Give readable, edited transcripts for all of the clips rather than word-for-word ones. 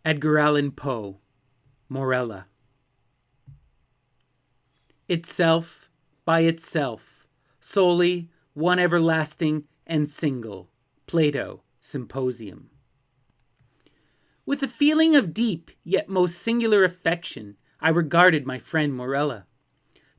Edgar Allan Poe, Morella. Itself, by itself, solely, one everlasting and single. Plato, Symposium. With a feeling of deep yet most singular affection, I regarded my friend Morella.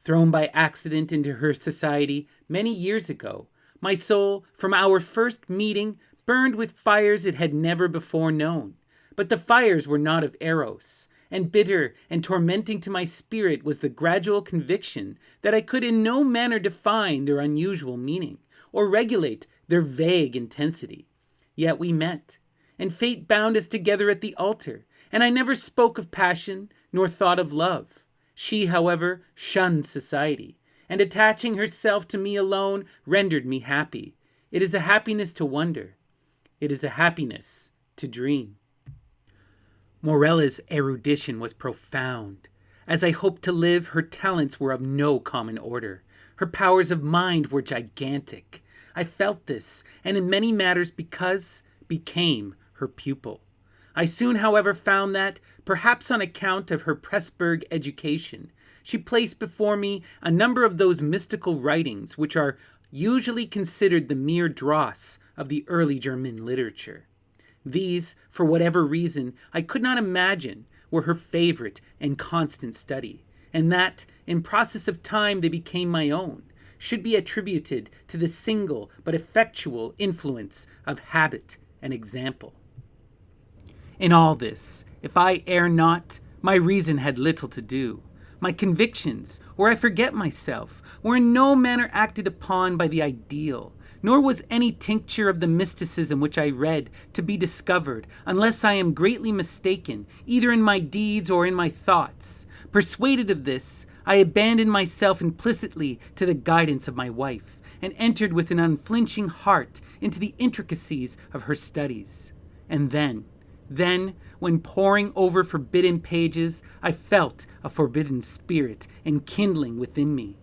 Thrown by accident into her society many years ago, my soul, from our first meeting, burned with fires it had never before known. But the fires were not of Eros, and bitter and tormenting to my spirit was the gradual conviction that I could in no manner define their unusual meaning, or regulate their vague intensity. Yet we met, and fate bound us together at the altar, and I never spoke of passion, nor thought of love. She, however, shunned society, and attaching herself to me alone rendered me happy. It is a happiness to wonder. It is a happiness to dream. Morella's erudition was profound. As I hoped to live, her talents were of no common order. Her powers of mind were gigantic. I felt this, and in many matters became her pupil. I soon, however, found that, perhaps on account of her Pressburg education, she placed before me a number of those mystical writings which are usually considered the mere dross of the early German literature. These, for whatever reason, I could not imagine, were her favorite and constant study, and that, in process of time, they became my own, should be attributed to the single but effectual influence of habit and example. In all this, if I err not, my reason had little to do. My convictions, or I forget myself, were in no manner acted upon by the ideal, nor was any tincture of the mysticism which I read to be discovered, unless I am greatly mistaken, either in my deeds or in my thoughts. Persuaded of this, I abandoned myself implicitly to the guidance of my wife, and entered with an unflinching heart into the intricacies of her studies. And then, when poring over forbidden pages, I felt a forbidden spirit enkindling within me.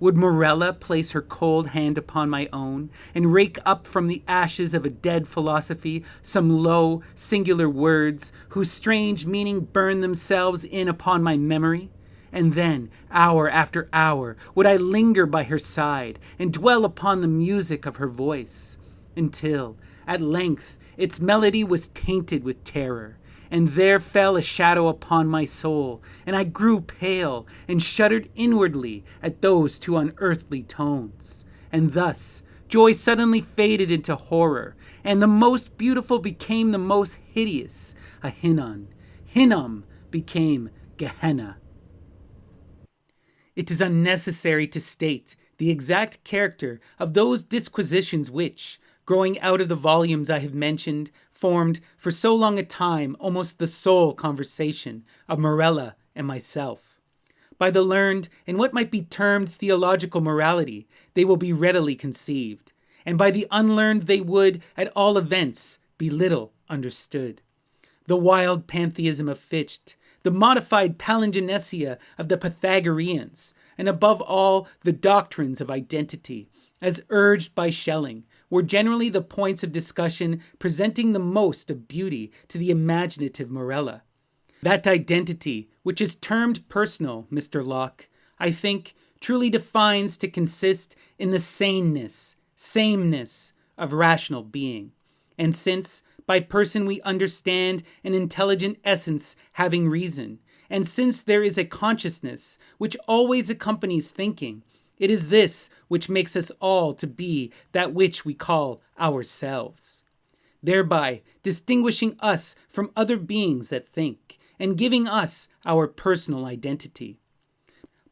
Would Morella place her cold hand upon my own, and rake up from the ashes of a dead philosophy some low, singular words, whose strange meaning burned themselves in upon my memory? And then, hour after hour, would I linger by her side, and dwell upon the music of her voice, until, at length, its melody was tainted with terror, and there fell a shadow upon my soul, and I grew pale, and shuddered inwardly at those two unearthly tones. And thus, joy suddenly faded into horror, and the most beautiful became the most hideous. A Hinnom. Hinnom became Gehenna. It is unnecessary to state the exact character of those disquisitions which, growing out of the volumes I have mentioned, formed for so long a time almost the sole conversation of Morella and myself. By the learned in what might be termed theological morality, they will be readily conceived, and by the unlearned they would, at all events, be little understood. The wild pantheism of Fichte, the modified palingenesia of the Pythagoreans, and above all the doctrines of identity, as urged by Schelling, were generally the points of discussion presenting the most of beauty to the imaginative Morella. That identity, which is termed personal, Mr. Locke, I think, truly defines to consist in the sameness of rational being. And since, by person we understand an intelligent essence having reason, and since there is a consciousness which always accompanies thinking, it is this which makes us all to be that which we call ourselves, thereby distinguishing us from other beings that think, and giving us our personal identity.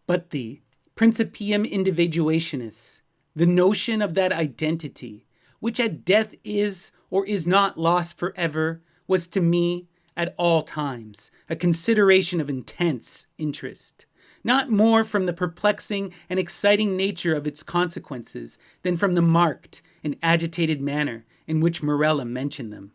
But the principium individuationis, the notion of that identity, which at death is or is not lost forever, was to me, at all times, a consideration of intense interest. Not more from the perplexing and exciting nature of its consequences than from the marked and agitated manner in which Morella mentioned them.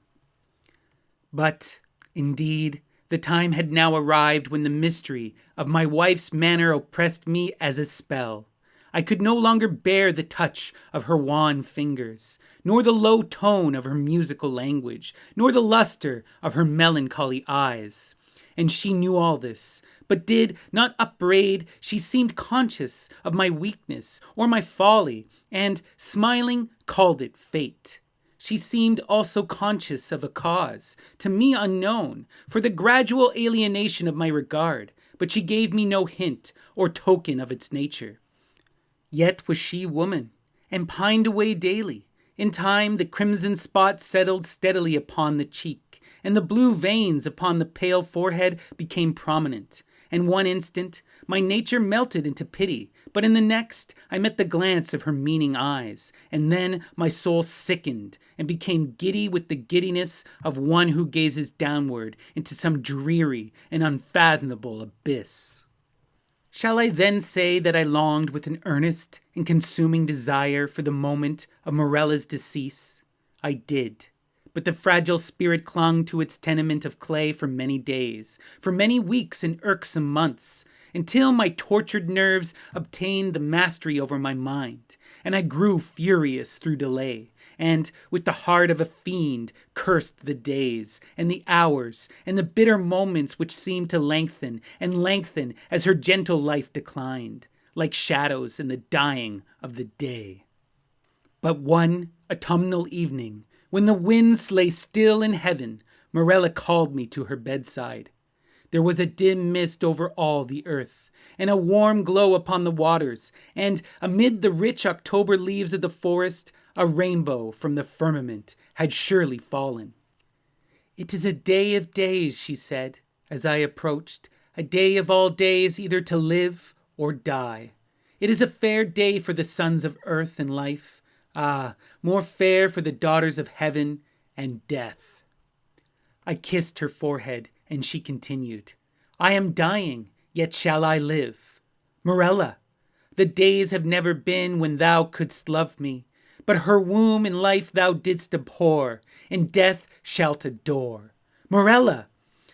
But, indeed, the time had now arrived when the mystery of my wife's manner oppressed me as a spell. I could no longer bear the touch of her wan fingers, nor the low tone of her musical language, nor the luster of her melancholy eyes. And she knew all this, but did not upbraid. She seemed conscious of my weakness or my folly, and, smiling, called it fate. She seemed also conscious of a cause, to me unknown, for the gradual alienation of my regard, but she gave me no hint or token of its nature. Yet was she woman, and pined away daily. In time the crimson spot settled steadily upon the cheek, and the blue veins upon the pale forehead became prominent. And one instant my nature melted into pity, but in the next I met the glance of her meaning eyes, and then my soul sickened and became giddy with the giddiness of one who gazes downward into some dreary and unfathomable abyss. Shall I then say that I longed with an earnest and consuming desire for the moment of Morella's decease? I did, but the fragile spirit clung to its tenement of clay for many days, for many weeks and irksome months, until my tortured nerves obtained the mastery over my mind, and I grew furious through delay, and, with the heart of a fiend, cursed the days, and the hours, and the bitter moments which seemed to lengthen and lengthen as her gentle life declined, like shadows in the dying of the day. But one autumnal evening, when the winds lay still in heaven, Morella called me to her bedside. There was a dim mist over all the earth, and a warm glow upon the waters, and amid the rich October leaves of the forest, a rainbow from the firmament had surely fallen. "It is a day of days," she said, as I approached, "a day of all days either to live or die. It is a fair day for the sons of earth and life, more fair for the daughters of heaven and death." I kissed her forehead, and she continued, "I am dying, yet shall I live. Morella, the days have never been when thou couldst love me, but her womb and life thou didst abhor, and death shalt adore. Morella,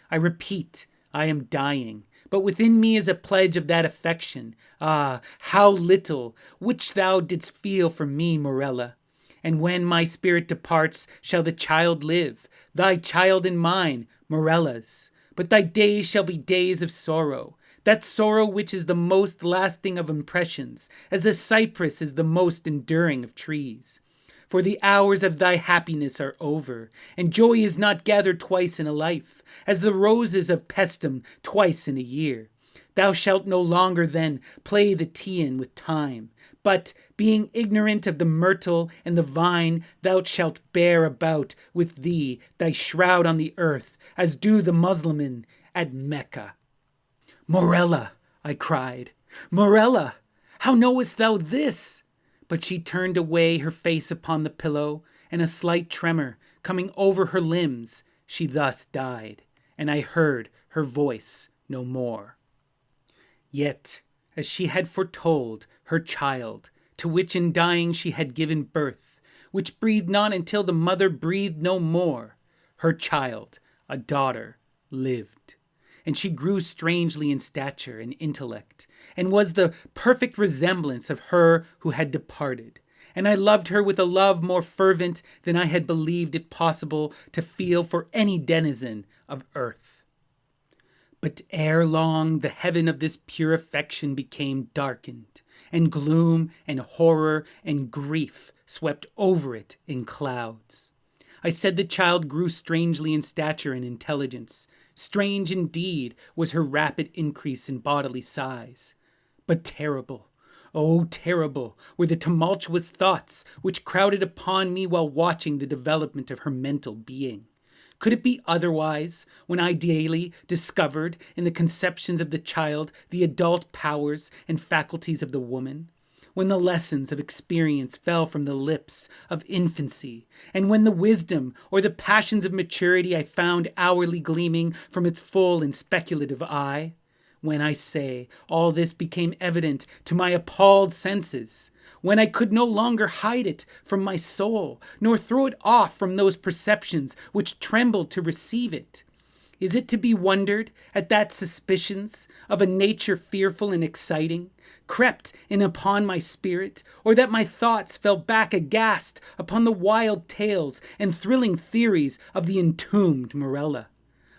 I repeat, I am dying, but within me is a pledge of that affection, how little, which thou didst feel for me, Morella. And when my spirit departs, shall the child live, thy child and mine, Morella's. But thy days shall be days of sorrow, that sorrow which is the most lasting of impressions, as the cypress is the most enduring of trees. For the hours of thy happiness are over, and joy is not gathered twice in a life, as the roses of Paestum twice in a year. Thou shalt no longer then play the Teian with time, but, being ignorant of the myrtle and the vine, thou shalt bear about with thee thy shroud on the earth, as do the Mussulman at Mecca." "Morella," I cried, "Morella, how knowest thou this?" But she turned away her face upon the pillow, and a slight tremor coming over her limbs, she thus died, and I heard her voice no more. Yet, as she had foretold, her child, to which in dying she had given birth, which breathed not until the mother breathed no more, her child, a daughter, lived. And she grew strangely in stature and intellect, and was the perfect resemblance of her who had departed. And I loved her with a love more fervent than I had believed it possible to feel for any denizen of earth. But ere long the heaven of this pure affection became darkened, and gloom and horror and grief swept over it in clouds. I said the child grew strangely in stature and intelligence. Strange indeed was her rapid increase in bodily size. But terrible, oh terrible, were the tumultuous thoughts which crowded upon me while watching the development of her mental being. Could it be otherwise when I daily discovered in the conceptions of the child the adult powers and faculties of the woman? When the lessons of experience fell from the lips of infancy, and when the wisdom or the passions of maturity I found hourly gleaming from its full and speculative eye? When, I say, all this became evident to my appalled senses, when I could no longer hide it from my soul, nor throw it off from those perceptions which trembled to receive it. Is it to be wondered at that suspicions of a nature fearful and exciting crept in upon my spirit, or that my thoughts fell back aghast upon the wild tales and thrilling theories of the entombed Morella?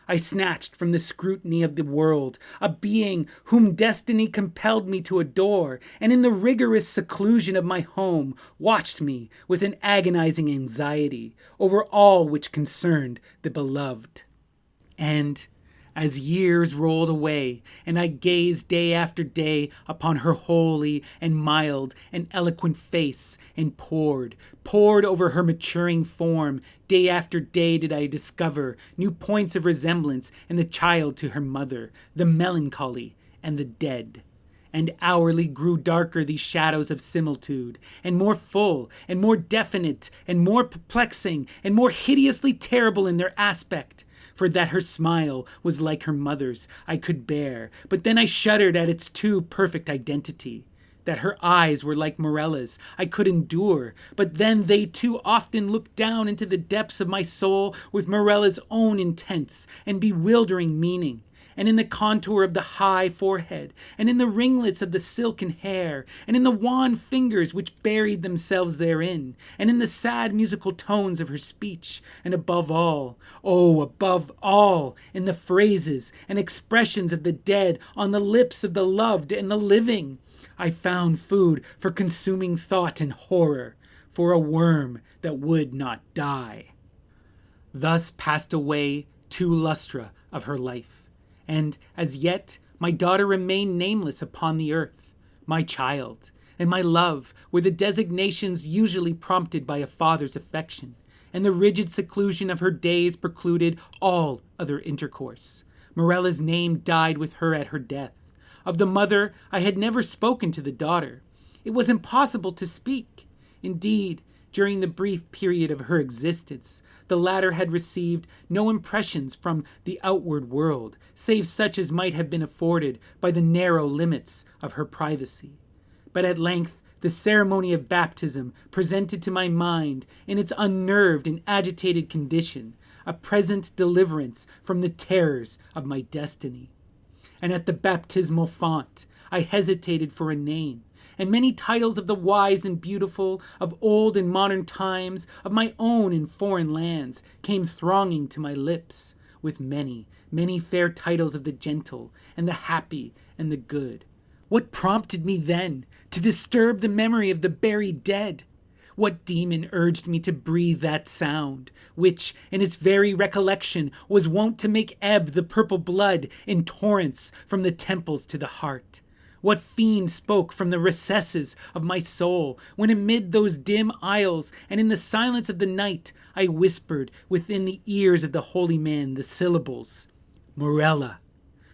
I snatched from the scrutiny of the world a being whom destiny compelled me to adore, and in the rigorous seclusion of my home watched me with an agonizing anxiety over all which concerned the beloved. And as years rolled away, and I gazed day after day upon her holy and mild and eloquent face, and pored over her maturing form, day after day did I discover new points of resemblance in the child to her mother, the melancholy and the dead. And hourly grew darker these shadows of similitude, and more full, and more definite, and more perplexing, and more hideously terrible in their aspect. For that her smile was like her mother's I could bear, but then I shuddered at its too perfect identity. That her eyes were like Morella's I could endure, but then they too often looked down into the depths of my soul with Morella's own intense and bewildering meaning. And in the contour of the high forehead, and in the ringlets of the silken hair, and in the wan fingers which buried themselves therein, and in the sad musical tones of her speech, and above all, oh, above all, in the phrases and expressions of the dead on the lips of the loved and the living, I found food for consuming thought and horror, for a worm that would not die. Thus passed away 2 lustra of her life. And as yet my daughter remained nameless upon the earth. My child and my love were the designations usually prompted by a father's affection, and the rigid seclusion of her days precluded all other intercourse. Morella's name died with her at her death. Of the mother I had never spoken to the daughter. It was impossible to speak. Indeed, during the brief period of her existence, the latter had received no impressions from the outward world, save such as might have been afforded by the narrow limits of her privacy. But at length the ceremony of baptism presented to my mind, in its unnerved and agitated condition, a present deliverance from the terrors of my destiny. And at the baptismal font I hesitated for a name, and many titles of the wise and beautiful, of old and modern times, of my own and foreign lands, came thronging to my lips, with many, many fair titles of the gentle, and the happy, and the good. What prompted me then to disturb the memory of the buried dead? What demon urged me to breathe that sound, which, in its very recollection, was wont to make ebb the purple blood in torrents from the temples to the heart? What fiend spoke from the recesses of my soul, when amid those dim aisles and in the silence of the night I whispered within the ears of the holy man the syllables, Morella?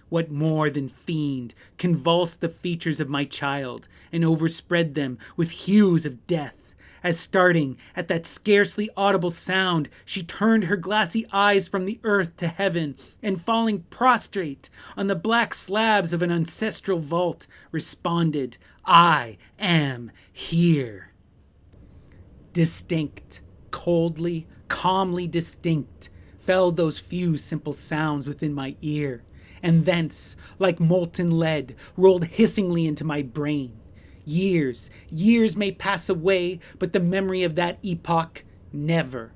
What more than fiend convulsed the features of my child, and overspread them with hues of death, as starting at that scarcely audible sound, she turned her glassy eyes from the earth to heaven, and falling prostrate on the black slabs of an ancestral vault, responded, I am here. Distinct, coldly, calmly distinct, fell those few simple sounds within my ear, and thence, like molten lead, rolled hissingly into my brain. Years may pass away, but the memory of that epoch never.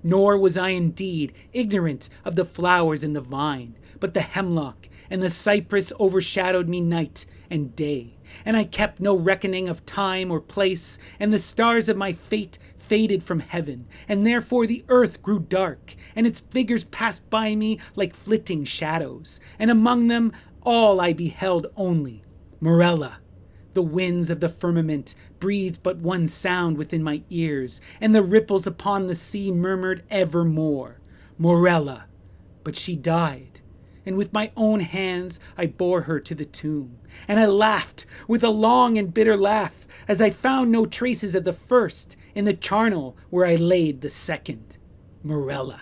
Nor was I indeed ignorant of the flowers and the vine, but the hemlock and the cypress overshadowed me night and day, and I kept no reckoning of time or place, and the stars of my fate faded from heaven, and therefore the earth grew dark, and its figures passed by me like flitting shadows, and among them all I beheld only Morella. The winds of the firmament breathed but one sound within my ears, and the ripples upon the sea murmured evermore, Morella. But she died, and with my own hands I bore her to the tomb, and I laughed with a long and bitter laugh, as I found no traces of the first in the charnel where I laid the second, Morella.